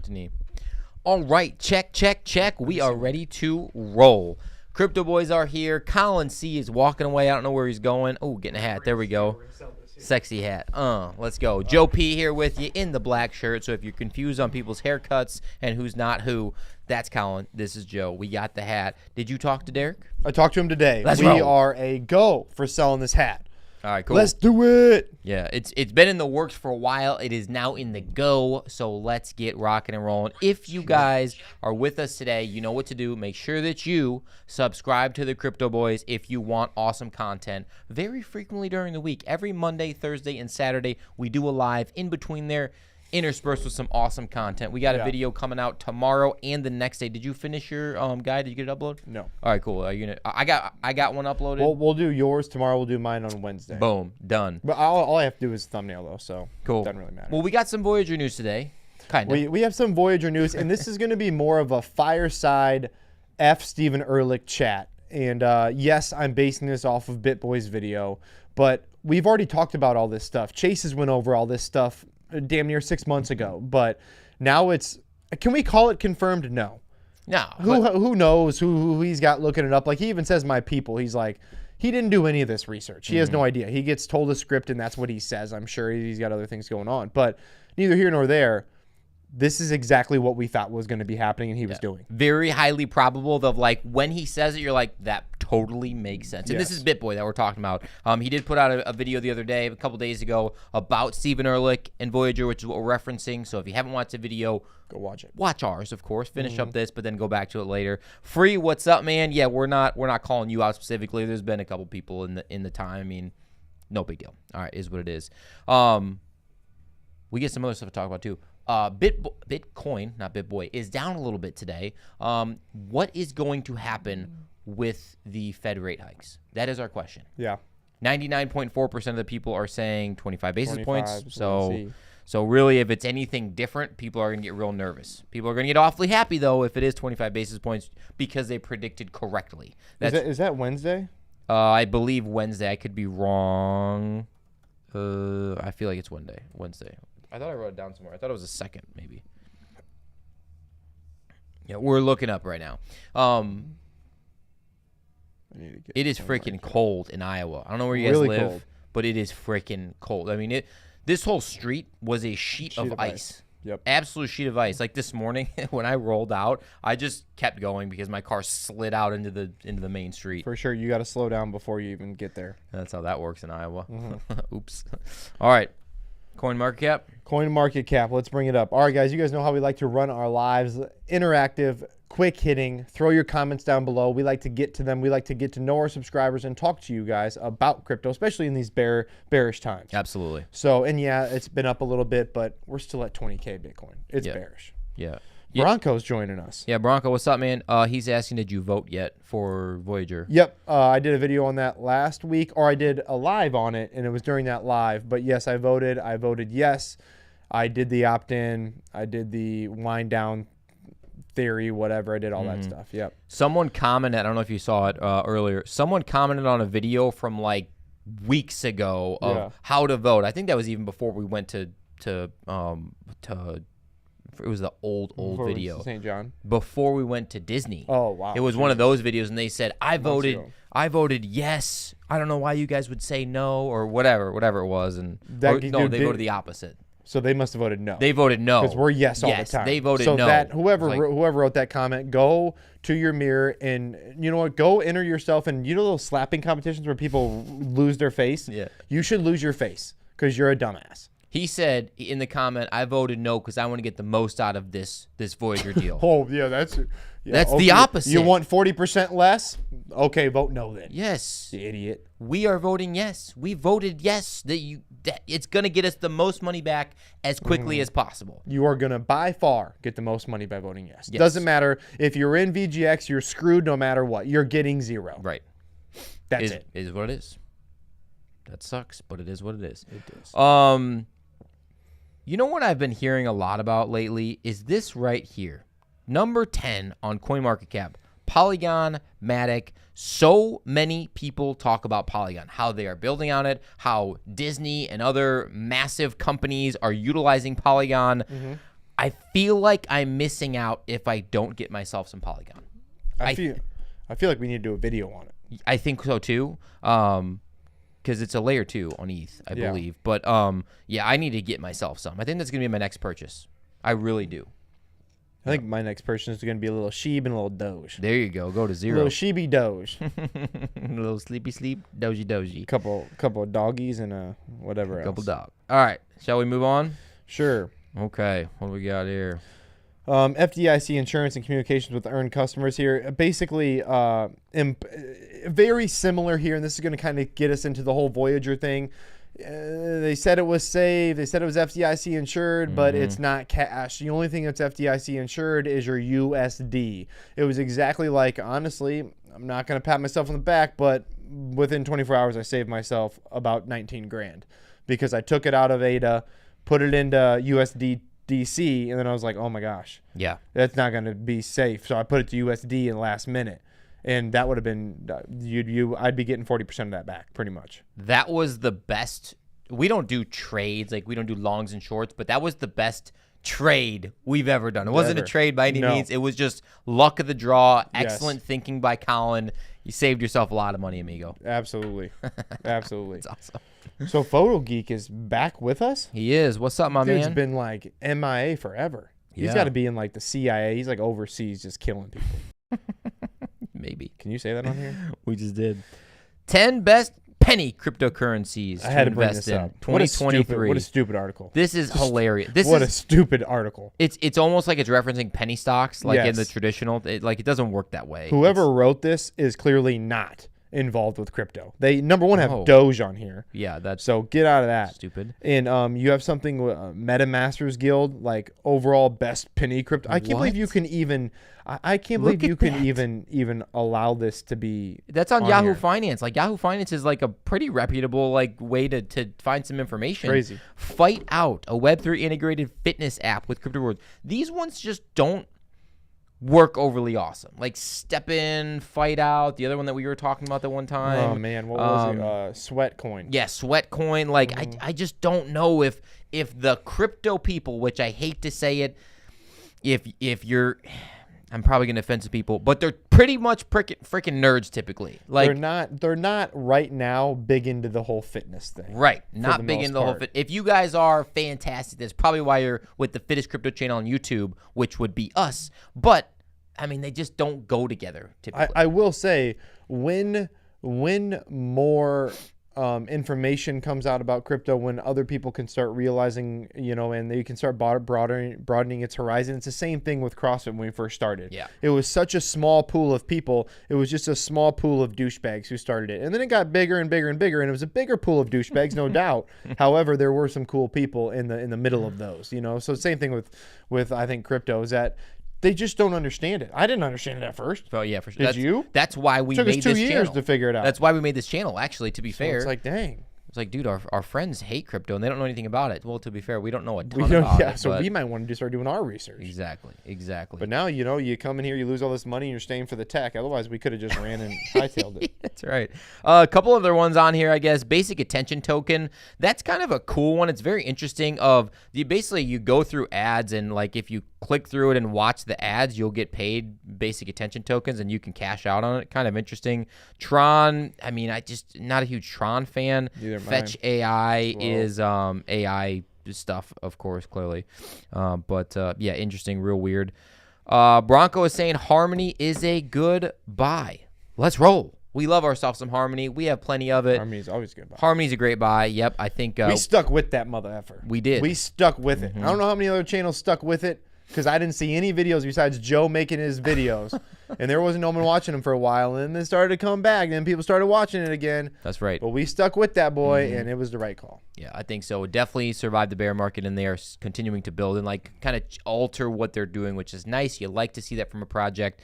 Anthony. All right, check. We are ready to roll. Crypto boys are here. Colin C is walking away. I don't know where he's going. Oh, getting a hat. There we go. Sexy hat. Let's go. Joe P here with you in the black shirt. So if you're confused on people's haircuts and who's not who, that's Colin. This is Joe. We got the hat. Did you talk to Derek? I talked to him today. Let's we roll. are a go for selling this hat. All right, cool. Let's do it. Yeah, it's been in the works for a while. It is now in the go, so let's get rocking and rolling. If you guys are with us today, you know what to do. Make sure that you subscribe to the Crypto Boys if you want awesome content very frequently during the week. Every Monday, Thursday, and Saturday, we do a live in between there, interspersed with some awesome content. We got a video coming out tomorrow and the next day. Did you finish your guide? Did you get it uploaded? No. All right, cool. Are you gonna? I got one uploaded. Well, we'll do yours tomorrow. We'll do mine on Wednesday. Boom, done. But all I have to do is thumbnail though, so Cool. Doesn't really matter. Well, we got some Voyager news today. Kind of. We have some Voyager news, and this is going to be more of a fireside F. Stephen Ehrlich chat. And yes, I'm basing this off of BitBoy's video, but we've already talked about all this stuff. Chase has went over all this stuff damn near 6 months ago, but now it's, can we call it confirmed? No. No. Who knows who he's got looking it up? Like, he even says my people. He's like, he didn't do any of this research. He has no idea. He gets told a script and that's what he says. I'm sure he's got other things going on, but neither here nor there. This is exactly what we thought was going to be happening and he was doing. Very highly probable of, like, when he says it, you're like, that totally makes sense. And this is BitBoy that we're talking about. He did put out a video the other day, a couple days ago, about Stephen Ehrlich and Voyager, which is what we're referencing. So if you haven't watched the video, go watch it. Watch ours, of course. Finish up this, but then go back to it later. Free, what's up, man? Yeah, we're not calling you out specifically. There's been a couple people in the time. I mean, no big deal. All right, is what it is. We get some other stuff to talk about too. Bitcoin, not BitBoy, is down a little bit today. What is going to happen with the Fed rate hikes? That is our question. Yeah. 99.4% of the people are saying 25 basis points. So really, if it's anything different, people are going to get real nervous. People are going to get awfully happy, though, if it is 25 basis points because they predicted correctly. Is that Wednesday? I believe Wednesday. I could be wrong. I feel like it's Wednesday. I thought I wrote it down somewhere. I thought it was a second, maybe. Yeah, we're looking up right now. It is freaking cold in Iowa. I don't know where you guys live, but it is freaking cold. I mean, this whole street was a sheet of ice. Yep. Absolute sheet of ice. Like this morning when I rolled out, I just kept going because my car slid out into the main street. For sure, you got to slow down before you even get there. That's how that works in Iowa. Oops. All right. CoinMarketCap, let's bring it up. All right, guys, you guys know how we like to run our lives. Interactive, quick hitting. Throw your comments down below. We like to get to them. We like to get to know our subscribers and talk to you guys about crypto, especially in these bearish times. Absolutely. So, and yeah, it's been up a little bit, but we're still at 20K Bitcoin. It's bearish. Yeah. Bronco's joining us. Yeah, Bronco, what's up, man? He's asking, did you vote yet for Voyager? Yep. I did a video on that last week, or I did a live on it, and it was during that live. But yes, I voted. I voted yes. I did the opt-in. I did the wind down theory, whatever. I did all that stuff. Yep. Someone commented, I don't know if you saw it earlier, someone commented on a video from like weeks ago of how to vote. I think that was even before we went to it was the old video. St. John. Before we went to Disney. Oh, wow. It was one of those videos, and they said, I voted yes. I don't know why you guys would say no, or whatever it was. And they voted the opposite. So they must have voted no. They voted no. Because we're yes all the time. They voted no. no. So whoever wrote that comment, go to your mirror and, you know what, go enter yourself. And you know those slapping competitions where people lose their face? Yeah. You should lose your face because you're a dumbass. He said in the comment, I voted no because I want to get the most out of this Voyager deal. Oh, yeah, that's the opposite. You want 40% less? Okay, vote no then. Yes. You idiot. We are voting yes. We voted yes that it's going to get us the most money back as quickly as possible. You are going to by far get the most money by voting yes. Doesn't matter. If you're in VGX, you're screwed no matter what. You're getting zero. Right. That's it. It is what it is. That sucks, but it is what it is. It is. You know what I've been hearing a lot about lately is this right here. Number 10 on CoinMarketCap. Polygon, Matic. So many people talk about Polygon, how they are building on it, how Disney and other massive companies are utilizing Polygon. I feel like I'm missing out if I don't get myself some Polygon. I feel like we need to do a video on it. I think so too. Because it's a layer 2 on ETH, I believe. But yeah, I need to get myself some. I think that's gonna be my next purchase. I really do. I think my next purchase is going to be a little Sheeb and a little Doge. There you go. Go to 0. A little Sheeby Doge. A little sleepy sleep, doji doji. Couple of doggies and whatever else. Couple dog. All right. Shall we move on? Sure. Okay. What do we got here? FDIC insurance and communications with earned customers here. Basically, very similar here, and this is going to kind of get us into the whole Voyager thing. They said it was safe. They said it was FDIC insured, but it's not cash. The only thing that's FDIC insured is your USD. It was exactly like, honestly, I'm not going to pat myself on the back, but within 24 hours, I saved myself about 19 grand because I took it out of ADA, put it into USDC, and then I was like, oh my gosh, Yeah. that's not going to be safe. So I put it to USD in the last minute. And that would have been I'd be getting 40% of that back pretty much. That was the best. We don't do trades, like we don't do longs and shorts, but that was the best trade we've ever done. It wasn't a trade by any means. It was just luck of the draw, excellent thinking by Colin. You saved yourself a lot of money, amigo. Absolutely. Absolutely. That's awesome. So Photo Geek is back with us? He is. What's up, my man? Dude's been like MIA forever. He's got to be in like the CIA. He's like overseas just killing people. Maybe. Can you say that on here? We just did. 10 best penny cryptocurrencies I had to bring invest this in up. 2023. What a stupid article. This is hilarious. What a stupid article. It's almost like it's referencing penny stocks, like in the traditional. It doesn't work that way. Whoever wrote this is clearly not involved with crypto. They number one have Doge on here. Yeah, that's so get out of that. Stupid. And you have something with MetaMasters Guild, like overall best penny crypto. I can't believe you can even. I can't believe you can even allow this to be. That's on Yahoo Finance. Like Yahoo Finance is like a pretty reputable like way to find some information. Crazy. Fight Out, a Web3 integrated fitness app with crypto rewards. These ones just don't work overly awesome. Like Step In, Fight Out, the other one that we were talking about that one time. Oh man, what was it? Sweatcoin. Yeah, Sweatcoin. Like I just don't know if the crypto people, which I hate to say it, if you're, I'm probably gonna offend some people, but they're pretty much freaking nerds typically. Like they're not right now big into the whole fitness thing. Right, not big into the whole fit. If you guys are fantastic, that's probably why you're with the Fittest Crypto channel on YouTube, which would be us. But I mean, they just don't go together typically. I will say when more information comes out about crypto, when other people can start realizing, and they can start broadening its horizon. It's the same thing with CrossFit when we first started. Yeah. It was such a small pool of people. It was just a small pool of douchebags who started it. And then it got bigger and bigger and bigger, and it was a bigger pool of douchebags, no doubt. However, there were some cool people in the middle of those, So same thing with I think crypto is that they just don't understand it. I didn't understand it at first. Oh yeah, for sure. Did you? That's why we Took made us 2 this years channel. to figure it out. That's why we made this channel. Actually, to be fair, it's like, dang. It's like, dude, our friends hate crypto and they don't know anything about it. Well, to be fair, we don't know a ton about it. So we might want to start doing our research. Exactly. But now, you come in here, you lose all this money, and you're staying for the tech. Otherwise, we could have just ran and hightailed it. That's right. A couple other ones on here, I guess. Basic attention token. That's kind of a cool one. It's very interesting. Basically, you go through ads, and like if you click through it and watch the ads, you'll get paid basic attention tokens, and you can cash out on it. Kind of interesting. Tron. I mean, I just not a huge Tron fan. Fetch AI is AI stuff, of course, clearly. But yeah, interesting, real weird. Bronco is saying Harmony is a good buy. Let's roll. We love ourselves some Harmony. We have plenty of it. Harmony's always a good buy. Harmony's a great buy. Yep, I think we stuck with that mother effer. We did. We stuck with it. I don't know how many other channels stuck with it because I didn't see any videos besides Joe making his videos. And there wasn't no one watching them for a while. And then it started to come back. And then people started watching it again. That's right. But we stuck with that boy, and it was the right call. Yeah, I think so. It definitely survived the bear market, and they are continuing to build and like kind of alter what they're doing, which is nice. You like to see that from a project.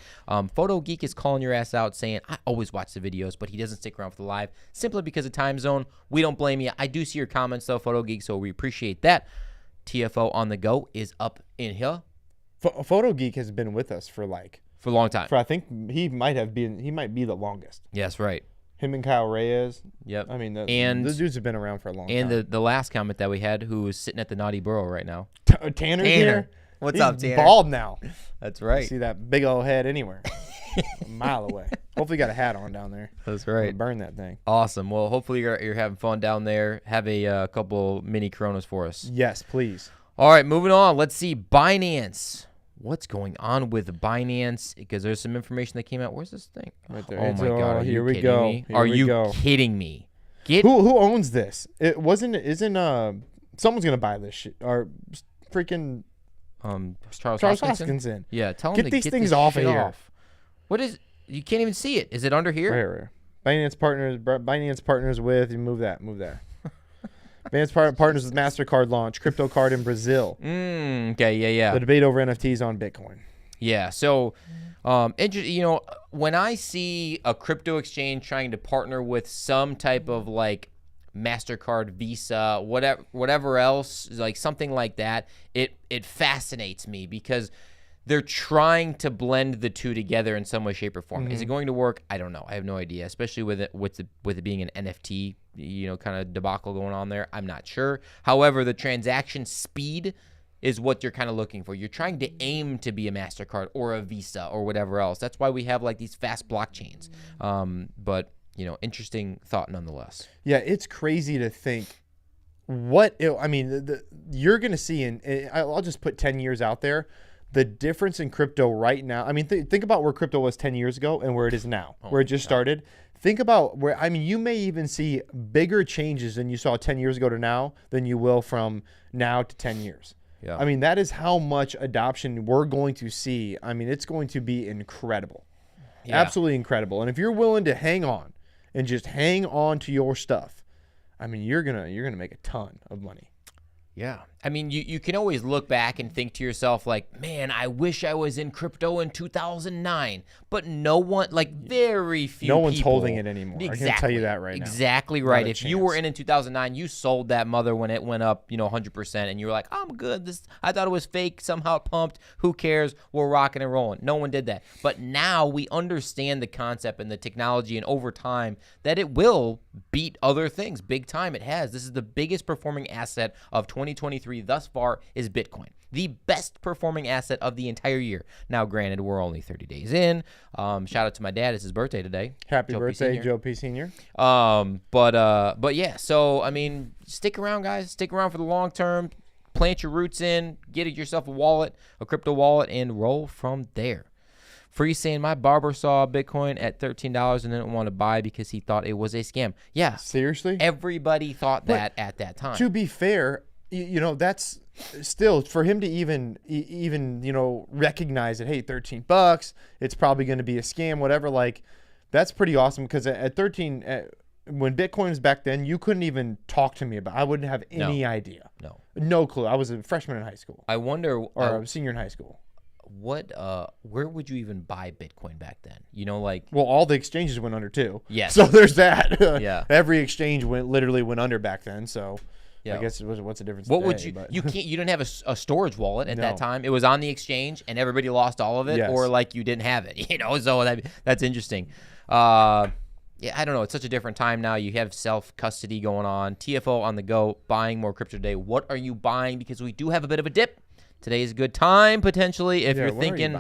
Photo Geek is calling your ass out, saying, I always watch the videos, but he doesn't stick around for the live simply because of time zone. We don't blame you. I do see your comments, though, Photo Geek, so we appreciate that. TFO on the go is up in here. Photo Geek has been with us for a long time. I think he might be the longest. Yes, right. Him and Kyle Reyes. Yep. I mean, those dudes have been around for a long time. And the last comment that we had, who is sitting at the Naughty Burrow right now. Tanner's here? What's He's up, Tanner? bald now. That's You right. see that big old head anywhere. A mile away. Hopefully, you got a hat on down there. That's I'm right. gonna burn that thing. Awesome. Well, hopefully you're having fun down there. Have a couple mini Coronas for us. Yes, please. All right, moving on. Let's see Binance. What's going on with Binance? Because there's some information that came out. Where's this thing? Right there. Oh my God! Are Here you we kidding go. me? Here Are we you go. kidding me? Get Who owns this? It wasn't. Isn't someone's gonna buy this shit? Or freaking Charles Charles Hoskinson? Hoskinson. Yeah, tell him Get to these get things this off of shit here. off. What is? You can't even see it. Is it under here? Right. Binance partners with. You move that. Binance partners with MasterCard launch crypto card in Brazil. Okay. Yeah. The debate over NFTs on Bitcoin. Yeah. So, when I see a crypto exchange trying to partner with some type of like MasterCard, Visa, whatever else, like something like that, it fascinates me because they're trying to blend the two together in some way, shape, or form. Is it going to work? I don't know. I have no idea, especially with it being an NFT, kind of debacle going on there. I'm not sure. However, the transaction speed is what you're kind of looking for. You're trying to aim to be a MasterCard or a Visa or whatever else. That's why we have like these fast blockchains. But interesting thought nonetheless. Yeah, it's crazy to think you're going to see I'll just put 10 years out there. The difference in crypto right now. I mean, think about where crypto was 10 years ago and where it is now, where it just started. Think about you may even see bigger changes than you saw 10 years ago to now than you will from now to 10 years. Yeah. I mean, that is how much adoption we're going to see. I mean, it's going to be incredible. Yeah. Absolutely incredible. And if you're willing to hang on and just hang on to your stuff, I mean, you're going to make a ton of money. Yeah. I mean, you can always look back and think to yourself, like, man, I wish I was in crypto in 2009. But no one, very few No one's people, holding it anymore. Exactly, I can tell you that right now. Exactly right. If you chance. were in 2009, you sold that mother when it went up, 100%. And you were like, I'm good. I thought it was fake. Somehow it pumped. Who cares? We're rocking and rolling. No one did that. But now we understand the concept and the technology, and over time that it will beat other things. Big time it has. This is the biggest performing asset of 2023 thus far is Bitcoin. The best performing asset of the entire year. Now, granted, we're only 30 days in. Shout out to my dad. It's his birthday today. Happy Joe P. birthday, Senior. Joe P. Senior. But yeah, so, I mean, stick around, guys. Stick around for the long term. Plant your roots in. Get yourself a wallet, a crypto wallet, and roll from there. Free saying my barber saw Bitcoin at $13 and didn't want to buy because he thought it was a scam. Yeah. Seriously? Everybody thought that at that time. To be fair, that's still for him to even recognize that, hey, $13, it's probably going to be a scam, whatever. Like, that's pretty awesome because at 13, when Bitcoin was back then, you couldn't even talk to me about it. I wouldn't have any idea. No clue. I was a freshman in high school. I wonder, or a senior in high school. Where would you even buy Bitcoin back then? Well, all the exchanges went under too. Yes. So there's that. Yeah. Every exchange literally went under back then. So yeah. I guess what's the difference? What today, would you? But. You can't. You didn't have a storage wallet at that No. time. It was on the exchange, and everybody lost all of it, Yes. or you didn't have it. So that's interesting. Yeah, I don't know. It's such a different time now. You have self-custody going on. TFO on the go, buying more crypto today. What are you buying? Because we do have a bit of a dip. Today is a good time, potentially, if you're thinking,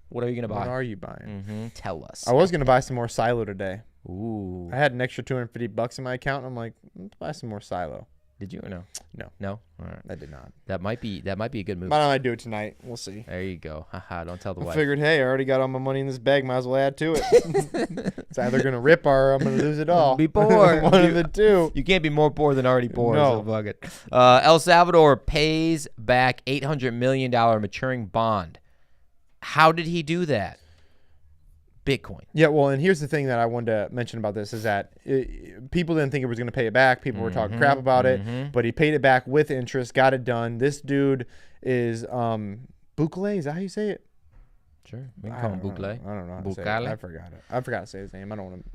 what are you going to buy? What are you buying? Mm-hmm. Tell us. I was going to buy some more Silo today. Ooh. I had an extra $250 in my account, and I'm like, let's buy some more Silo. Did you or no? No. All right. I did not. That might be a good move. Why don't I do it tonight? We'll see. There you go. Haha, don't tell the wife. I figured, hey, I already got all my money in this bag. Might as well add to it. It's either going to rip or I'm going to lose it all. Be poor. One of the two. You can't be more poor than already poor. No. So fuck it. El Salvador pays back $800 million maturing bond. How did he do that? Bitcoin. Yeah, well, and here's the thing that I wanted to mention about this is that people didn't think it was going to pay it back. People were talking crap about it, but he paid it back with interest, got it done. This dude is Bukele. Is that how you say it? Sure. We can call him Bukele. I don't know how to say it. I forgot it. I forgot to say his name. I don't want to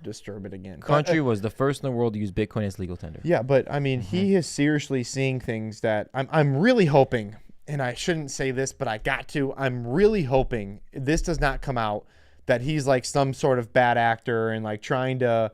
disturb it again. Country was the first in the world to use Bitcoin as legal tender. Yeah, but I mean, he is seriously seeing things that I'm really hoping, and I shouldn't say this, but I got to. I'm really hoping this does not come out that he's like some sort of bad actor and like trying to,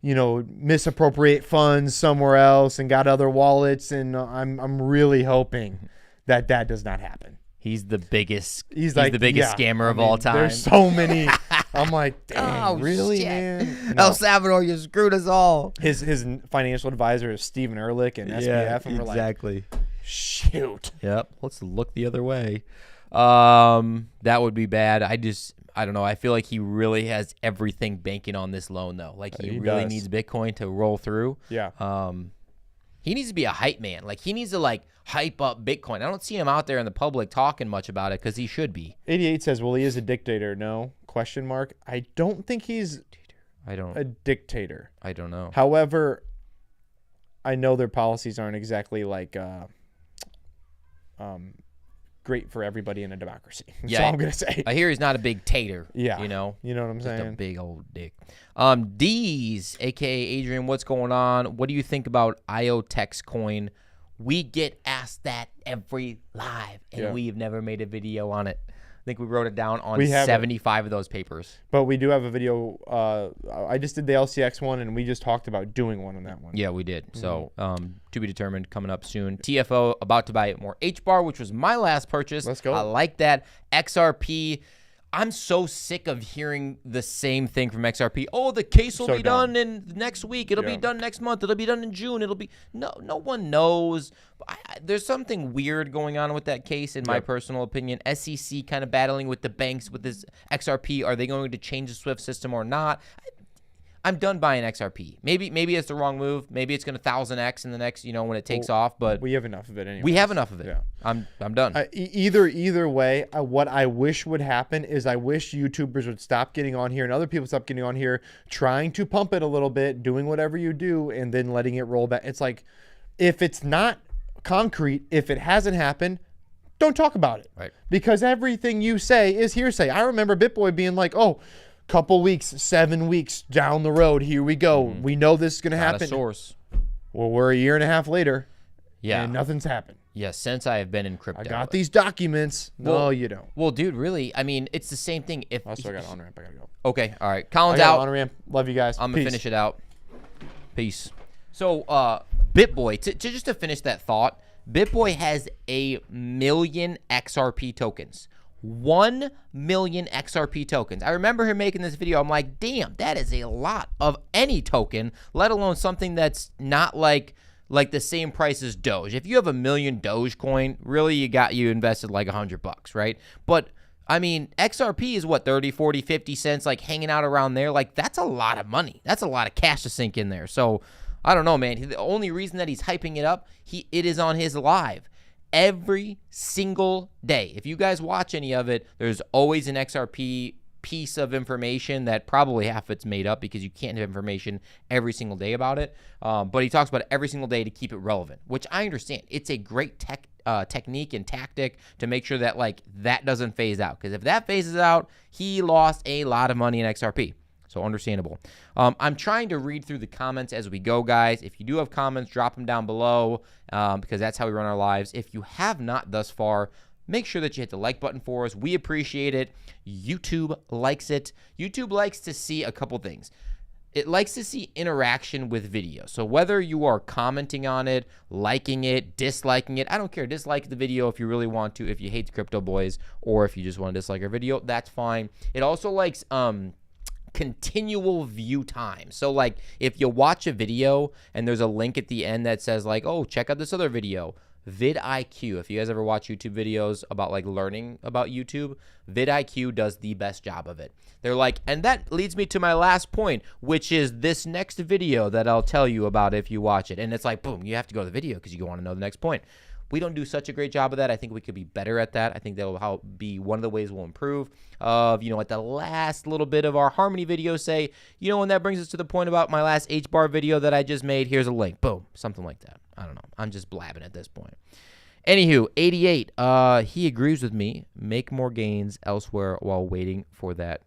misappropriate funds somewhere else and got other wallets. And I'm really hoping that does not happen. He's the biggest. He's like the biggest scammer of all time. There's so many. I'm like, dang, Oh, really, shit. man? El Salvador, you screwed us all. His financial advisor is Steven Ehrlich and SBF, and we're exactly. like, shoot. Yep. Let's look the other way. That would be bad. I don't know. I feel like he really has everything banking on this loan, though. Like he really needs Bitcoin to roll through. Yeah. He needs to be a hype man. Like he needs to like hype up Bitcoin. I don't see him out there in the public talking much about it because he should be. 88 says, well, he is a dictator. No? Question mark. I don't think he's a dictator. I don't know. However, I know their policies aren't exactly like great for everybody in a democracy. That's all I'm going to say. I hear he's not a big tater. Yeah. You know? You know what I'm Just saying? a big old dick. D's, a.k.a. Adrian, what's going on? What do you think about IOTEX coin? We get asked that every live, and we've never made a video on it. I think we wrote it down on 75 of those papers. But we do have a video. I just did the LCX one, and we just talked about doing one on that one. Yeah, we did. So to be determined, coming up soon. TFO, about to buy more HBAR, which was my last purchase. Let's go. I like that. XRP. I'm so sick of hearing the same thing from XRP. Oh, the case will be done in next week. It'll be done next month. It'll be done in June. It'll be no one knows. There's something weird going on with that case, in my personal opinion. SEC kind of battling with the banks with this XRP. Are they going to change the SWIFT system or not? I'm done buying XRP. Maybe it's the wrong move. Maybe it's going to 1000x in the next, when it takes off. But we have enough of it anyway. We have enough of it. Yeah. I'm done. Either way, what I wish would happen is I wish YouTubers would stop getting on here and other people stop getting on here, trying to pump it a little bit, doing whatever you do, and then letting it roll back. It's like, if it's not concrete, if it hasn't happened, don't talk about it. Right. Because everything you say is hearsay. I remember BitBoy being like, oh, couple weeks, 7 weeks down the road, here we go. We know this is going to happen. A source. Well, we're a year and a half later. Yeah. And nothing's happened. Yeah, since I have been in crypto. I got these documents. No, you don't. Well, dude, really, I mean, it's the same thing. Also, I got on ramp. I got to go. Okay, all right. Colin's out. On ramp. Love you guys. I'm going to finish it out. Peace. So, BitBoy, just to finish that thought, BitBoy has 1 million XRP tokens. 1 million XRP tokens. I remember him making this video. I'm like, damn, that is a lot of any token, let alone something that's not like the same price as Doge. If you have 1 million Dogecoin, really you invested like $100, right? But I mean, XRP is what, 30, 40, 50 cents, like hanging out around there. Like that's a lot of money. That's a lot of cash to sink in there. So I don't know, man. The only reason that he's hyping it up, it is on his live. Every single day. If you guys watch any of it, there's always an XRP piece of information that probably half of it's made up because you can't have information every single day about it. But he talks about it every single day to keep it relevant, which I understand. It's a great technique and tactic to make sure that that doesn't phase out. Because if that phases out, he lost a lot of money in XRP. So understandable. I'm trying to read through the comments as we go, guys. If you do have comments, drop them down below because that's how we run our lives. If you have not thus far, make sure that you hit the like button for us. We appreciate it. YouTube likes it. YouTube likes to see a couple things. It likes to see interaction with video. So whether you are commenting on it, liking it, disliking it, I don't care. Dislike the video if you really want to, if you hate the Crypto Boys, or if you just want to dislike our video, that's fine. It also likes continual view time. So like if you watch a video and there's a link at the end that says like, oh, check out this other video, vidIQ. If you guys ever watch YouTube videos about like learning about YouTube, vidIQ does the best job of it. They're like, and that leads me to my last point, which is this next video that I'll tell you about if you watch it. And it's like, boom, you have to go to the video because you want to know the next point. We don't do such a great job of that. I think we could be better at that. I think that'll be one of the ways we'll improve. At the last little bit of our Harmony video, say, and that brings us to the point about my last HBAR video that I just made. Here's a link. Boom. Something like that. I don't know. I'm just blabbing at this point. Anywho, 88. He agrees with me. Make more gains elsewhere while waiting for that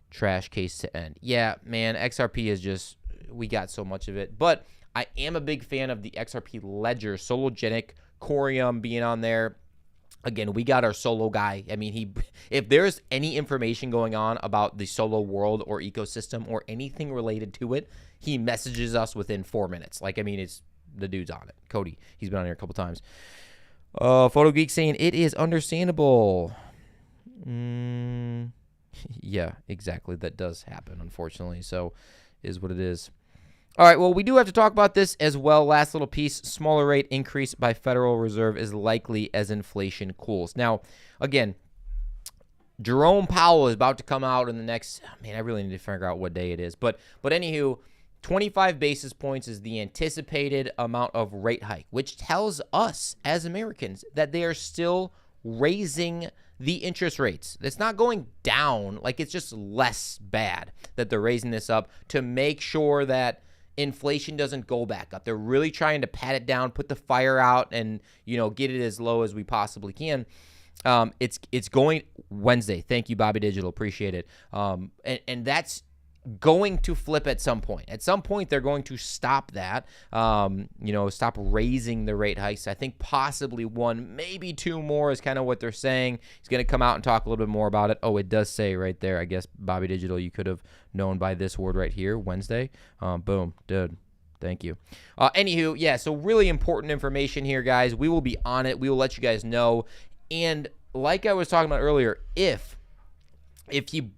trash case to end. Yeah, man. XRP is just, we got so much of it. But I am a big fan of the XRP Ledger, Sologenic, Corium being on there. Again, we got our Solo guy. I mean, if there's any information going on about the Solo world or ecosystem or anything related to it, he messages us within 4 minutes. Like, I mean, it's the dude's on it. Cody, he's been on here a couple times. Photo Geek saying it is understandable. Yeah, exactly. That does happen, unfortunately. So, is what it is. All right, well, we do have to talk about this as well. Last little piece, smaller rate increase by Federal Reserve is likely as inflation cools. Now, again, Jerome Powell is about to come out in the next, man, I really need to figure out what day it is. But anywho, 25 basis points is the anticipated amount of rate hike, which tells us as Americans that they are still raising the interest rates. It's not going down, like it's just less bad that they're raising this up to make sure that inflation doesn't go back up. They're really trying to pat it down, put the fire out, and get it as low as we possibly can. It's going Wednesday. Thank you, Bobby Digital. Appreciate it. And that's going to flip at some point. At some point, they're going to stop that, stop raising the rate hikes. I think possibly one, maybe two more is kind of what they're saying. He's going to come out and talk a little bit more about it. Oh, it does say right there, I guess, Bobby Digital, you could have known by this word right here, Wednesday. Boom, dude. Thank you. Anywho, yeah, so really important information here, guys. We will be on it. We will let you guys know. And like I was talking about earlier, if he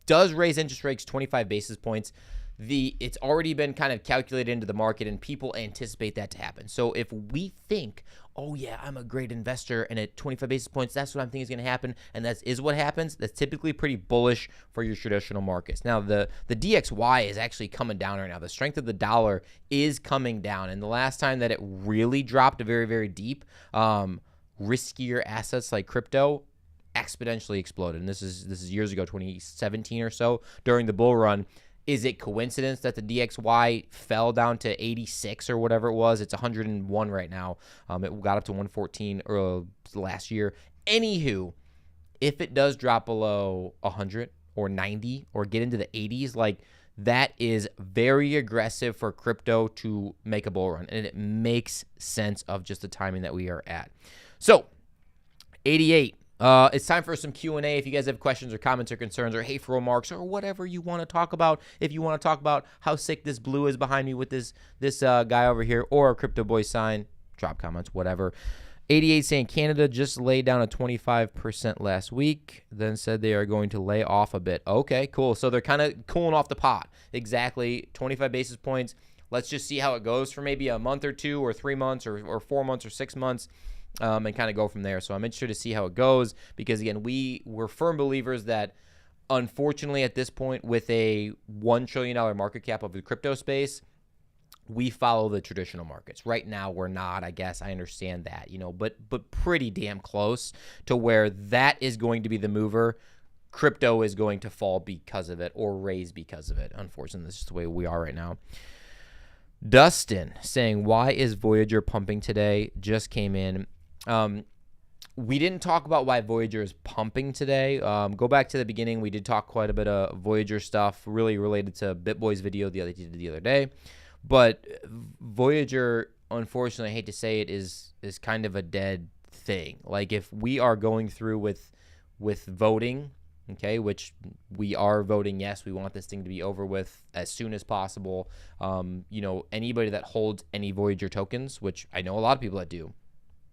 does raise interest rates 25 basis points, it's already been kind of calculated into the market, and people anticipate that to happen. So if we think, oh yeah, I'm a great investor, and at 25 basis points, that's what I'm thinking is going to happen, and that is what happens, that's typically pretty bullish for your traditional markets. Now, the DXY is actually coming down right now. The strength of the dollar is coming down, and the last time that it really dropped very, very deep, riskier assets like crypto exponentially exploded. And this is years ago, 2017 or so, during the bull run. Is it coincidence that the DXY fell down to 86 or whatever it was? It's 101 right now. It got up to 114 last year. Anywho, if it does drop below 100 or 90 or get into the 80s, like that is very aggressive for crypto to make a bull run. And it makes sense of just the timing that we are at. So, 88. It's time for some Q&A. If you guys have questions or comments or concerns or hateful remarks or whatever you want to talk about, if you want to talk about how sick this blue is behind me with this guy over here or a Crypto Boy sign, drop comments, whatever. 88 saying Canada just laid down a 25% last week, then said they are going to lay off a bit. Okay, cool. So they're kind of cooling off the pot. Exactly. 25 basis points. Let's just see how it goes for maybe a month or two or 3 months or 4 months or 6 months. And kind of go from there. So I'm interested to see how it goes because, again, we're firm believers that, unfortunately, at this point, with a $1 trillion market cap of the crypto space, we follow the traditional markets. Right now, we're not, I guess. I understand that, but pretty damn close to where that is going to be the mover. Crypto is going to fall because of it or raise because of it. Unfortunately, this is the way we are right now. Dustin saying, why is Voyager pumping today? Just came in. We didn't talk about why Voyager is pumping today. Go back to the beginning. We did talk quite a bit of Voyager stuff, really related to BitBoy's video the other day. But Voyager, unfortunately, I hate to say it, is kind of a dead thing. Like if we are going through with voting, okay, which we are voting yes, we want this thing to be over with as soon as possible. Anybody that holds any Voyager tokens, which I know a lot of people that do,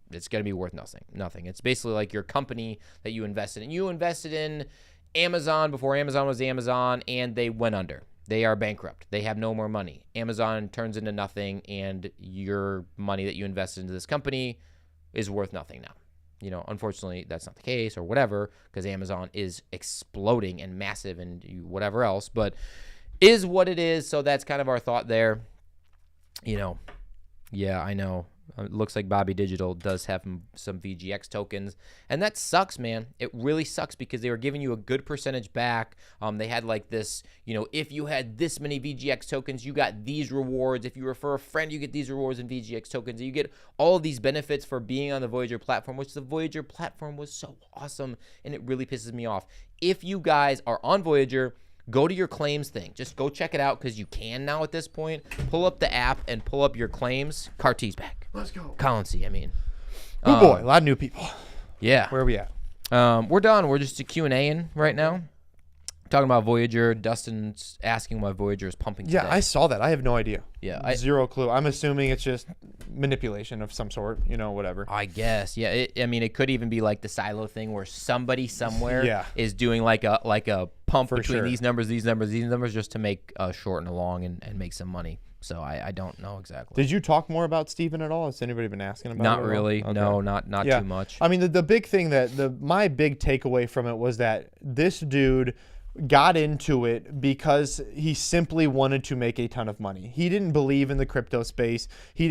it's going to be worth nothing. It's basically like your company that you invested in. You invested in Amazon before Amazon was Amazon, and they went under. They are bankrupt. They have no more money. Amazon turns into nothing, and your money that you invested into this company is worth nothing now. Unfortunately, that's not the case or whatever, because Amazon is exploding and massive and whatever else, but is what it is. So that's kind of our thought there. Yeah, I know. It looks like Bobby Digital does have some VGX tokens, and that sucks, man. It really sucks because they were giving you a good percentage back. They had like this, if you had this many VGX tokens, you got these rewards. If you refer a friend, you get these rewards in VGX tokens. You get all of these benefits for being on the Voyager platform, which the Voyager platform was so awesome, and it really pisses me off. If you guys are on Voyager, go to your claims thing. Just go check it out because you can now at this point. Pull up the app and pull up your claims. Cart's back. Let's go. Collinsy, I mean. Oh, boy. A lot of new people. Yeah. Where are we at? We're done. We're just a Q&A-ing right now. Talking about Voyager, Dustin's asking why Voyager is pumping Yeah, today. I saw that. I have no idea. Yeah, Zero clue. I'm assuming it's just manipulation of some sort, whatever. I guess. Yeah, I mean, it could even be like the silo thing where somebody somewhere is doing like a pump between these numbers, just to make short and long and make some money. So I don't know exactly. Did you talk more about Steven at all? Has anybody been asking about it? Not really. Okay. No, not too much. I mean, the big thing my big takeaway from it was that this dude got into it because he simply wanted to make a ton of money. He didn't believe in the crypto space. He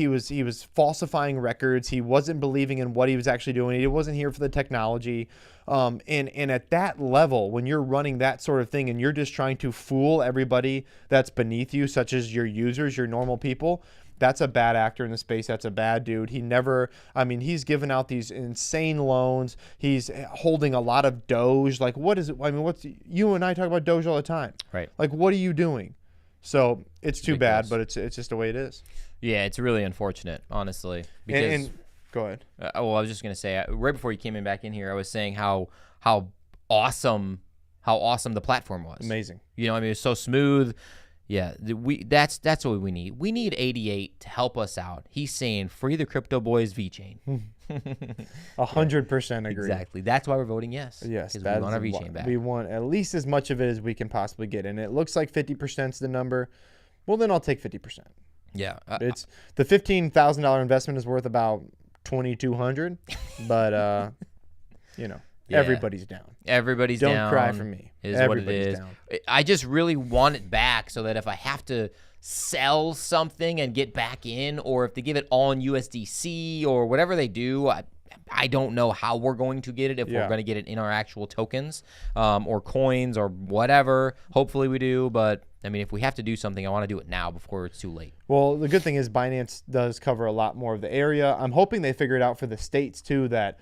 was falsifying records. He wasn't believing in what he was actually doing. He wasn't here for the technology. And at that level, when you're running that sort of thing and you're just trying to fool everybody that's beneath you, such as your users, your normal people, that's a bad actor in the space. That's a bad dude. He's given out these insane loans. He's holding a lot of Doge. Like, what is it? I mean, you and I talk about Doge all the time. Right. Like, what are you doing? So it's too bad, but it's just the way it is. Yeah, it's really unfortunate, honestly. Because and go ahead. I was just gonna say right before you came in back in here, I was saying how awesome the platform was. Amazing. It's so smooth. Yeah, that's what we need. We need 88 to help us out. He's saying free the Crypto Boys VeChain. 100% agree. Exactly. That's why we're voting yes. Yes, because we want our VeChain back. We want at least as much of it as we can possibly get, and it looks like 50% is the number. Well, then I'll take 50%. Yeah, it's the $15,000 investment is worth about $2,200, but Yeah. Everybody's down. Everybody's down. Don't cry for me. Everybody's down. I just really want it back so that if I have to sell something and get back in, or if they give it all in USDC or whatever they do, I don't know how we're going to get it, if we're going to get it in our actual tokens or coins or whatever. Hopefully we do, but I mean, if we have to do something, I want to do it now before it's too late. Well, the good thing is Binance does cover a lot more of the area. I'm hoping they figure it out for the states too that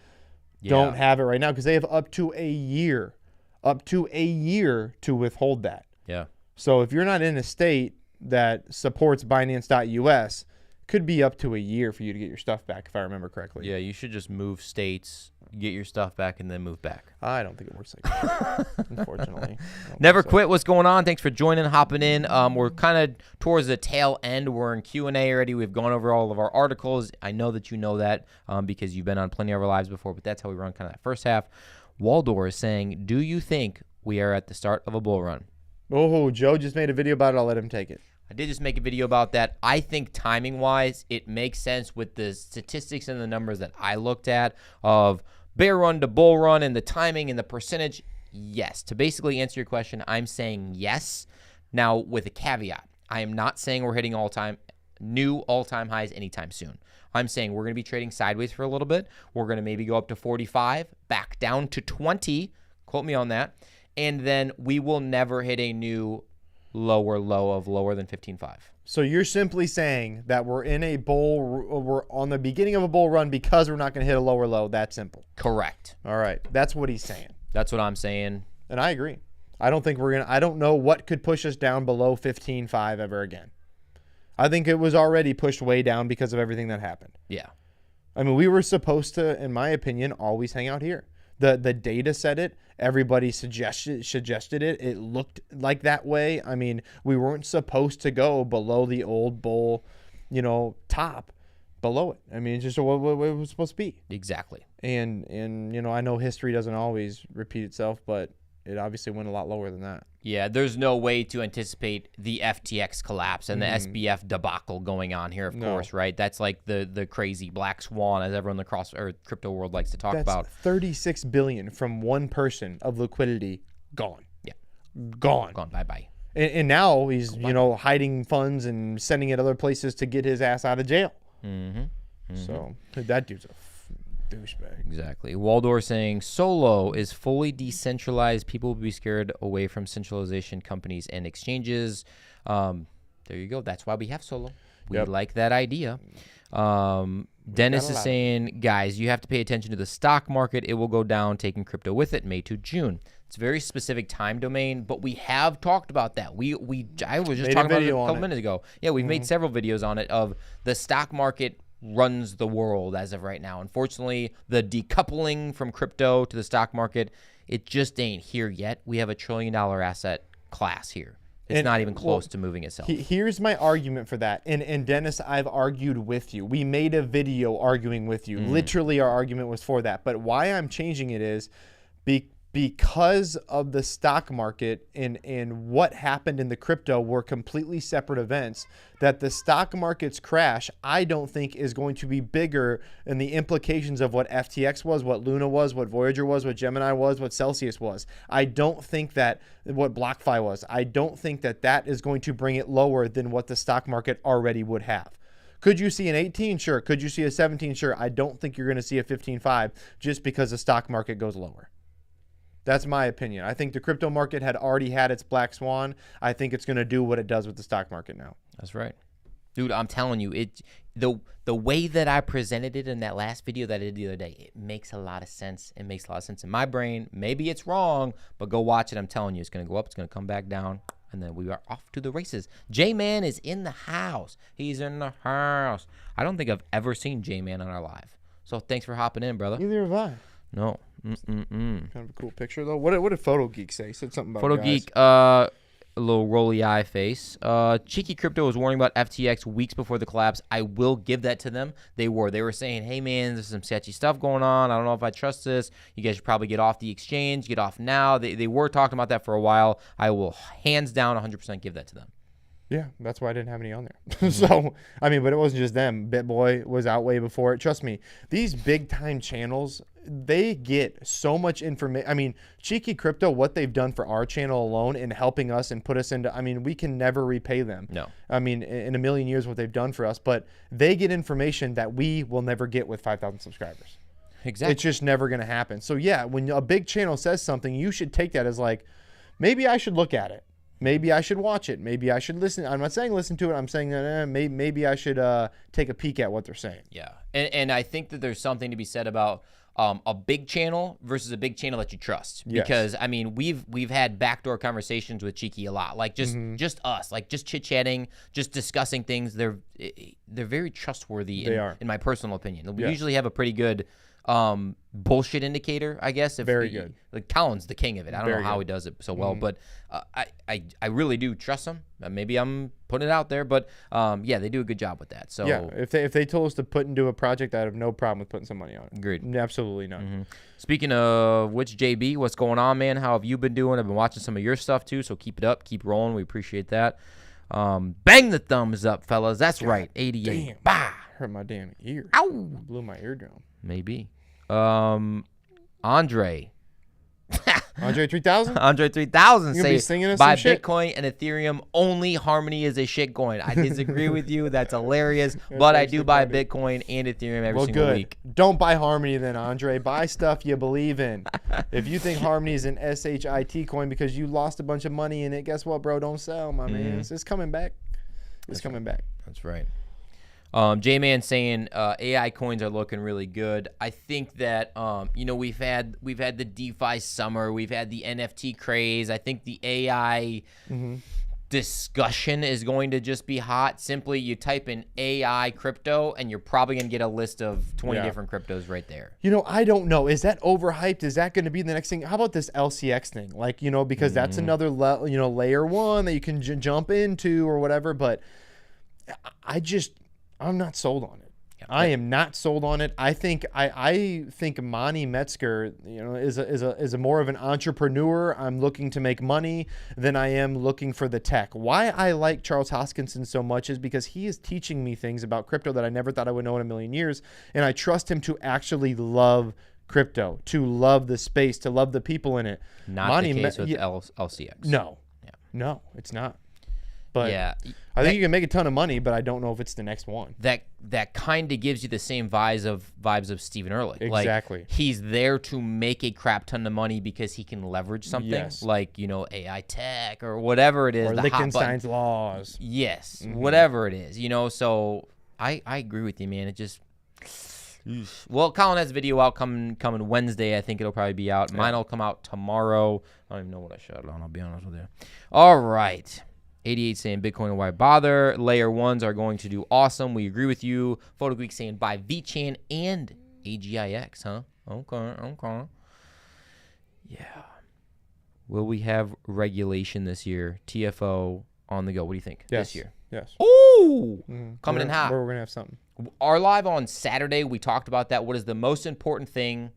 don't have it right now, because they have up to a year to withhold that. Yeah. So if you're not in a state that supports Binance.us, could be up to a year for you to get your stuff back, if I remember correctly. Yeah, you should just move states, get your stuff back, and then move back. I don't think it works like that, unfortunately. Never quit. What's going on? Thanks for joining, hopping in. We're kind of towards the tail end. We're in Q&A already. We've gone over all of our articles. I know that you know that because you've been on plenty of our lives before, but that's how we run kind of that first half. Waldor is saying, do you think we are at the start of a bull run? Oh, Joe just made a video about it. I'll let him take it. I did just make a video about that. I think timing-wise, it makes sense with the statistics and the numbers that I looked at of bear run to bull run and the timing and the percentage. Yes. To basically answer your question, I'm saying yes. Now, with a caveat, I am not saying we're hitting new all-time highs anytime soon. I'm saying we're going to be trading sideways for a little bit. We're going to maybe go up to 45, back down to 20. Quote me on that. And then we will never hit a new lower low of lower than 15.5. So you're simply saying that we're on the beginning of a bull run because we're not going to hit a lower low. That simple. Correct. All right. That's what he's saying. That's what I'm saying. And I agree. I don't know what could push us down below 15.5 ever again. I think it was already pushed way down because of everything that happened. Yeah. I mean, we were supposed to, in my opinion, always hang out here. The data said it. Everybody suggested it. It looked like that way. I mean, we weren't supposed to go below the old bull, top below it. I mean, it's just what it was supposed to be. Exactly. And I know history doesn't always repeat itself, but it obviously went a lot lower than that. Yeah, there's no way to anticipate the FTX collapse and the SBF debacle going on here, of course, right? That's like the crazy black swan, as everyone in the crypto world likes to talk about. $36 billion from one person of liquidity gone. Yeah. Gone. Bye-bye. And now he's, hiding funds and sending it other places to get his ass out of jail. So that dude's a douchebag. Exactly. Waldor saying Solo is fully decentralized. People will be scared away from centralization, companies and exchanges. There you go. That's why we have Solo. We like that idea. Dennis is saying, guys, you have to pay attention to the stock market. It will go down, taking crypto with it, May to June. It's a very specific time domain, but we have talked about that. I was just talking about it a couple minutes ago. Yeah, we've made several videos on it of the stock market runs the world as of right now. Unfortunately, the decoupling from crypto to the stock market, it just ain't here yet. We have $1 trillion asset class here. It's not even close to moving itself. Here's my argument for that. And Dennis, I've argued with you. We made a video arguing with you. Literally, our argument was for that. But why I'm changing it is because of the stock market and what happened in the crypto were completely separate events, that the stock market's crash, I don't think is going to be bigger than the implications of what FTX was, what Luna was, what Voyager was, what Gemini was, what Celsius was. I don't think that what BlockFi was. I don't think that that is going to bring it lower than what the stock market already would have. Could you see an 18? Sure. Could you see a 17? Sure. I don't think you're going to see a 15.5 just because the stock market goes lower. That's my opinion. I think the crypto market had already had its black swan. I think it's going to do what it does with the stock market now. That's right. Dude, I'm telling you, the way that I presented it in that last video that I did the other day, it makes a lot of sense. It makes a lot of sense in my brain. Maybe it's wrong, but go watch it. I'm telling you, it's going to go up. It's going to come back down. And then we are off to the races. J-Man is in the house. He's in the house. I don't think I've ever seen J-Man on our live. So thanks for hopping in, brother. Neither have I. No. Kind of a cool picture, though. What did Photo Geek say? He said something about Photo guys. Geek, a little rolly eye face. Cheeky Crypto was warning about FTX weeks before the collapse. I will give that to them. They were saying, hey, man, there's some sketchy stuff going on. I don't know if I trust this. You guys should probably get off the exchange, get off now. They were talking about that for a while. I will hands down 100% give that to them. Yeah, that's why I didn't have any on there. So, I mean, but it wasn't just them. BitBoy was out way before it. Trust me, these big-time channels, they get so much information. I mean, Cheeky Crypto, what they've done for our channel alone and helping us and put us into, I mean, we can never repay them. No. I mean, in a million years what they've done for us, but they get information that we will never get with 5,000 subscribers. Exactly. It's just never going to happen. So, yeah, when a big channel says something, you should take that as like, maybe I should look at it. Maybe I should watch it. Maybe I should listen. I'm not saying listen to it. I'm saying that maybe I should take a peek at what they're saying. Yeah, and I think that there's something to be said about a big channel versus a big channel that you trust. Yes. Because I mean, we've had backdoor conversations with Cheeky a lot, like just us, like just chit chatting, just discussing things. They're very trustworthy. In my personal opinion. We usually have a pretty good bullshit indicator, I guess. Very good. Like Colin's the king of it. I don't know how good. he does it so well, but I really do trust him. Maybe I'm putting it out there, but yeah, they do a good job with that. So yeah, if they told us to put into a project, I'd have no problem with putting some money on it. Agreed. Absolutely none. Speaking of which, JB, what's going on, man? How have you been doing? I've been watching some of your stuff too, so keep it up, keep rolling. We appreciate that. Bang the thumbs up, fellas. That's right. 88. Damn. Bah. Hurt my damn ear. Ow. Blew my eardrum. Maybe. Andre 3000? Andre 3000 You gonna be say singing us buy some shit? Bitcoin and Ethereum. Only Harmony is a shit coin. I disagree with you. That's hilarious. But I do buy Bitcoin and Ethereum every single week. Don't buy Harmony then, Andre. Buy stuff you believe in. If you think Harmony is an SHIT coin because you lost a bunch of money in it, guess what, bro? Don't sell, my man. It's coming back. It's coming back. That's right. J-Man saying AI coins are looking really good. I think that you know, we've had the DeFi summer, we've had the NFT craze. I think the AI discussion is going to just be hot. Simply, you type in AI crypto, and you're probably gonna get a list of 20 different cryptos right there. You know, I don't know. Is that overhyped? Is that going to be the next thing? How about this LCX thing? Like, you know, because that's another layer one that you can jump into or whatever. But I'm not sold on it. Yeah, I am not sold on it. I think Monty Metzger, you know, is a more of an entrepreneur. I'm looking to make money than I am looking for the tech. Why I like Charles Hoskinson so much is because he is teaching me things about crypto that I never thought I would know in a million years, and I trust him to actually love crypto, to love the space, to love the people in it. Not the case with LCX. No, no, it's not. But yeah, I think you can make a ton of money, but I don't know if it's the next one. That kind of gives you the same vibes of Stephen Ehrlich. Exactly. Like, he's there to make a crap ton of money because he can leverage something, like, you know, AI tech or whatever it is. Or Liechtenstein's laws. Yes, whatever it is, you know. So I agree with you, man. It just. Well, Colin has a video out coming Wednesday. I think it'll probably be out. Mine will come out tomorrow. I don't even know what I shot it on. I'll be honest with you. All right. 88 saying Bitcoin, why bother? Layer 1s are going to do awesome. We agree with you. Photo Geek saying buy VChain and AGIX, huh? Okay. Yeah. Will we have regulation this year? TFO on the go. What do you think? Yes. This year? Yes. Ooh! Coming in hot. We're going to have something. Our live on Saturday, we talked about that. What is the most important thing?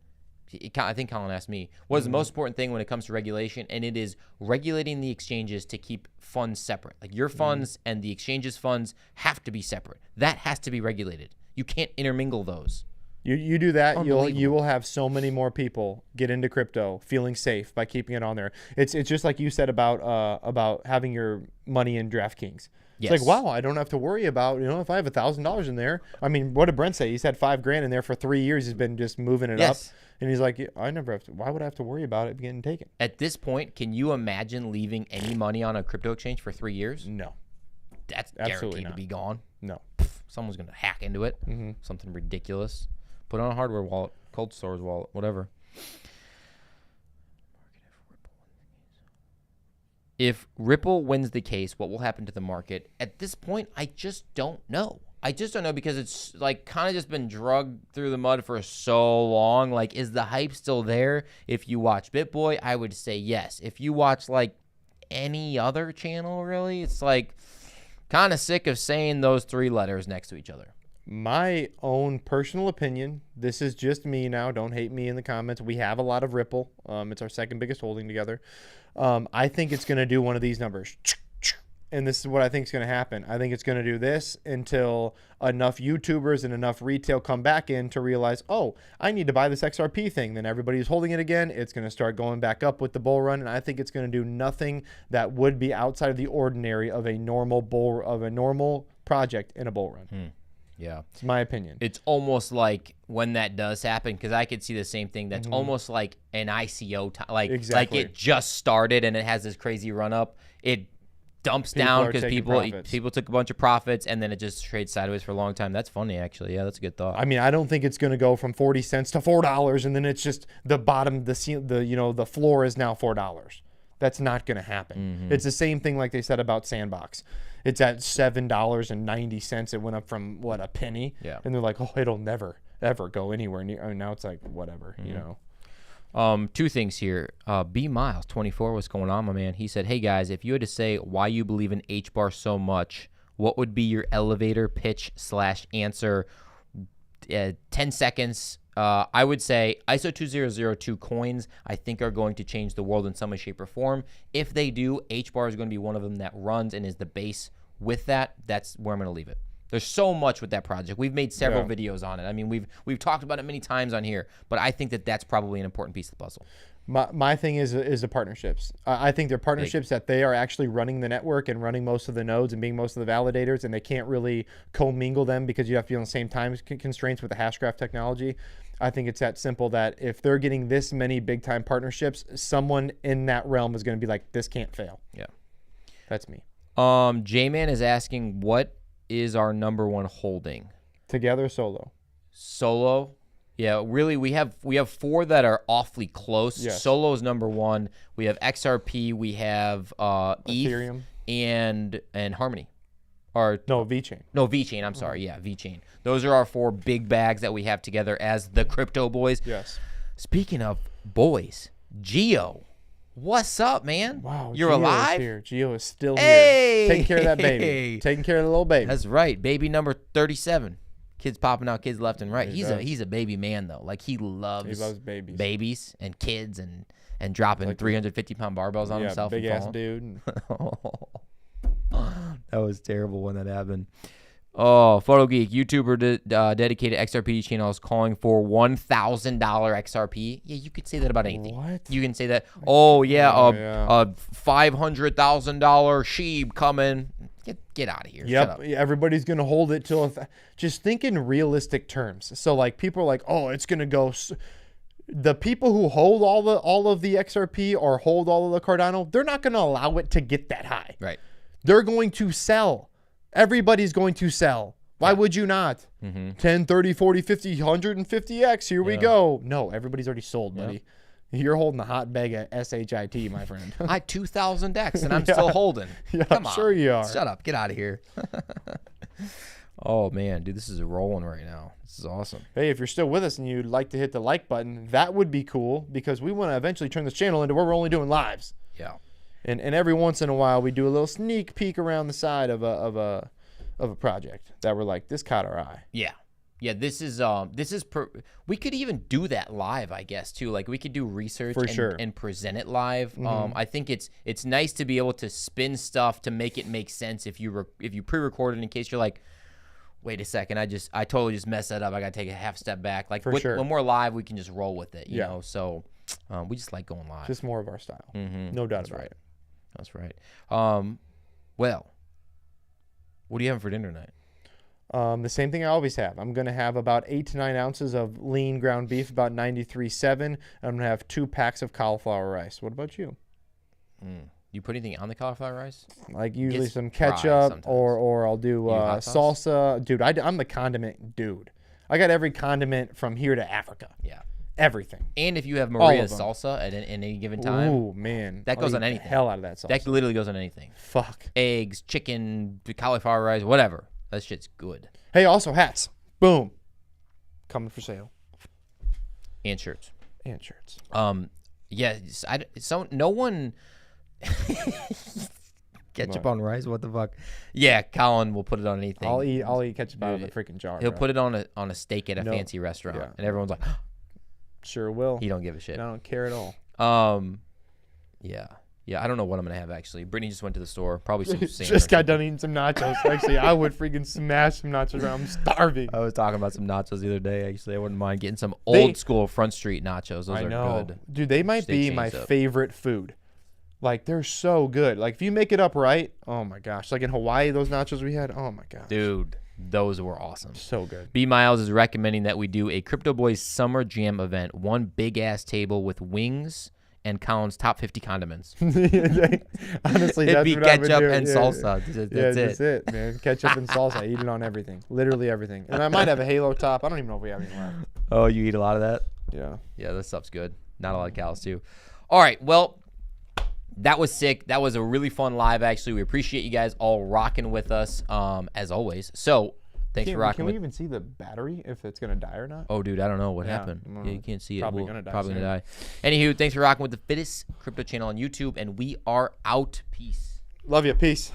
I think Colin asked me, what is the most important thing when it comes to regulation? And it is regulating the exchanges to keep funds separate. Like your funds and the exchange's funds have to be separate. That has to be regulated. You can't intermingle those. You do that, you will have so many more people get into crypto feeling safe by keeping it on there. It's just like you said about having your money in DraftKings. It's like, wow, I don't have to worry about, if I have $1,000 in there. I mean, what did Brent say? He's had $5,000 in there for 3 years. He's been just moving it up. And he's like, I never have to. Why would I have to worry about it getting taken? At this point, can you imagine leaving any money on a crypto exchange for 3 years? No. That's Absolutely guaranteed not. to be gone. No. Someone's going to hack into it. Something ridiculous. Put on a hardware wallet, cold storage wallet, whatever. If Ripple wins the case, what will happen to the market? At this point, I just don't know. I just don't know because it's like kind of just been drugged through the mud for so long. Like, is the hype still there? If you watch BitBoy, I would say yes. If you watch like any other channel, really, it's like kind of sick of saying those 3 letters next to each other. My own personal opinion, this is just me now. Don't hate me in the comments. We have a lot of Ripple. It's our second biggest holding together. I think it's going to do one of these numbers. And this is what I think is going to happen. I think it's going to do this until enough YouTubers and enough retail come back in to realize, oh, I need to buy this XRP thing. Then everybody's holding it again. It's going to start going back up with the bull run. And I think it's going to do nothing that would be outside of the ordinary of a normal project in a bull run. Yeah. It's my opinion. It's almost like when that does happen, because I could see the same thing. That's almost like an ICO time. Like it just started and it has this crazy run up. It dumps down because people took a bunch of profits and then it just trades sideways for a long time. That's funny, actually. Yeah, that's a good thought. I mean, I don't think it's going to go from 40 cents to $4 and then it's just the bottom, the floor is now $4. That's not going to happen. It's the same thing like they said about Sandbox. It's at $7.90. It went up from a penny. Yeah. And they're like, oh, it'll never ever go anywhere near. I mean, now it's like whatever, 2 things here. B Miles 24, what's going on, my man? He said, hey guys, if you had to say why you believe in HBAR so much, what would be your elevator pitch / answer? 10 seconds. I would say ISO 2002 coins, I think, are going to change the world in some way, shape, or form. If they do, HBAR is going to be one of them that runs and is the base with that. That's where I'm going to leave it. There's so much with that project. We've made several videos on it. I mean, we've talked about it many times on here, but I think that that's probably an important piece of the puzzle. My thing is the partnerships. I think they're partnerships that they are actually running the network and running most of the nodes and being most of the validators, and they can't really commingle them because you have to be on the same time constraints with the hashgraph technology. I think it's that simple that if they're getting this many big-time partnerships, someone in that realm is going to be like, this can't fail. Yeah. That's me. J-Man is asking, what is our number 1 holding? Together, solo. Solo? Yeah, really, we have 4 that are awfully close. Yes. Solo is number 1. We have XRP. We have Ethereum and Harmony. Or no, VChain. No, VChain. I'm sorry. Yeah, VChain. Those are our 4 big bags that we have together as the crypto boys. Yes. Speaking of boys, Geo, what's up, man? Wow, you're Geo alive. Is here. Geo is still hey! here. Taking care of that baby. Taking care of the little baby. That's right, baby number 37. Kids popping out, kids left and right. He's a baby man though. Like he loves babies and kids and dropping like 350-pound barbells on himself. Big ass dude. That was terrible when that happened. Oh, Photo Geek, YouTuber dedicated XRP channels calling for $1,000 XRP. Yeah, you could say that about anything. What? You can say that. Oh yeah, a $500,000 Sheeb coming. Get out of here. Yep. Shut up. Everybody's gonna hold it till. Just think in realistic terms. So like people are like, oh, it's gonna go. The people who hold all of the XRP or hold all of the Cardano, they're not gonna allow it to get that high. Right. They're going to sell. Everybody's going to sell. Why would you not? 10, 30, 40, 50, 150x. Here we go. No, everybody's already sold, buddy. You're holding a hot bag of SHIT, my friend. I had 2,000X and I'm still holding. Yeah, Come on. sure you are. Shut up. Get out of here. Oh, man. Dude, this is rolling right now. This is awesome. Hey, if you're still with us and you'd like to hit the like button, that would be cool because we want to eventually turn this channel into where we're only doing lives. Yeah. And every once in a while, we do a little sneak peek around the side of a project that we're like, this caught our eye. Yeah. Yeah, we could even do that live, I guess, too. Like we could do research and present it live. I think it's nice to be able to spin stuff to make it make sense if you pre-record it in case you're like, wait a second, I totally just messed that up. I got to take a half step back. Like when we're live, we can just roll with it, you know. So we just like going live. Just more of our style. No doubt about it. That's right. Well, what are you having for dinner tonight? The same thing I always have. I'm going to have about 8 to 9 ounces of lean ground beef, about 93.7. I'm going to have 2 packs of cauliflower rice. What about you? You put anything on the cauliflower rice? Like usually some ketchup or I'll do salsa. Dude, I'm the condiment dude. I got every condiment from here to Africa. Yeah. Everything. And if you have Maria's salsa at any given time. Ooh, man. That goes on anything. The hell out of that salsa. That literally goes on anything. Fuck. Eggs, chicken, cauliflower rice, whatever. That shit's good. Hey, also hats. Boom. Coming for sale. And shirts. Yeah, no one ketchup on rice, what the fuck? Yeah, Colin will put it on anything. I'll eat ketchup out of a freaking jar. He'll put it on a steak at a fancy restaurant and everyone's like, sure will. He don't give a shit. I don't care at all. Yeah, I don't know what I'm going to have, actually. Brittany just went to the store. Probably some salmon. Just got done eating some nachos. Actually, I would freaking smash some nachos around. I'm starving. I was talking about some nachos the other day, actually. I wouldn't mind getting some old school Front Street nachos. Those are good. Dude, they might be my favorite food. Like, they're so good. Like, if you make it up right, oh, my gosh. Like, in Hawaii, those nachos we had, oh, my gosh. Dude, those were awesome. So good. B Miles is recommending that we do a Crypto Boys Summer Jam event. One big-ass table with wings and Colin's top 50 condiments. Honestly, it'd be ketchup and salsa. That's it, man. Ketchup and salsa. I eat it on everything. Literally everything. And I might have a Halo top. I don't even know if we have any left. Oh, you eat a lot of that? Yeah. Yeah, that stuff's good. Not a lot of calories, too. All right, well, that was sick. That was a really fun live, actually. We appreciate you guys all rocking with us, as always. So, thanks for rocking. Can we even see the battery, if it's going to die or not? Oh, dude, I don't know what happened. Yeah, you can't see it. Probably going to die. Anywho, thanks for rocking with the Fittest Crypto channel on YouTube, and we are out. Peace. Love you. Peace.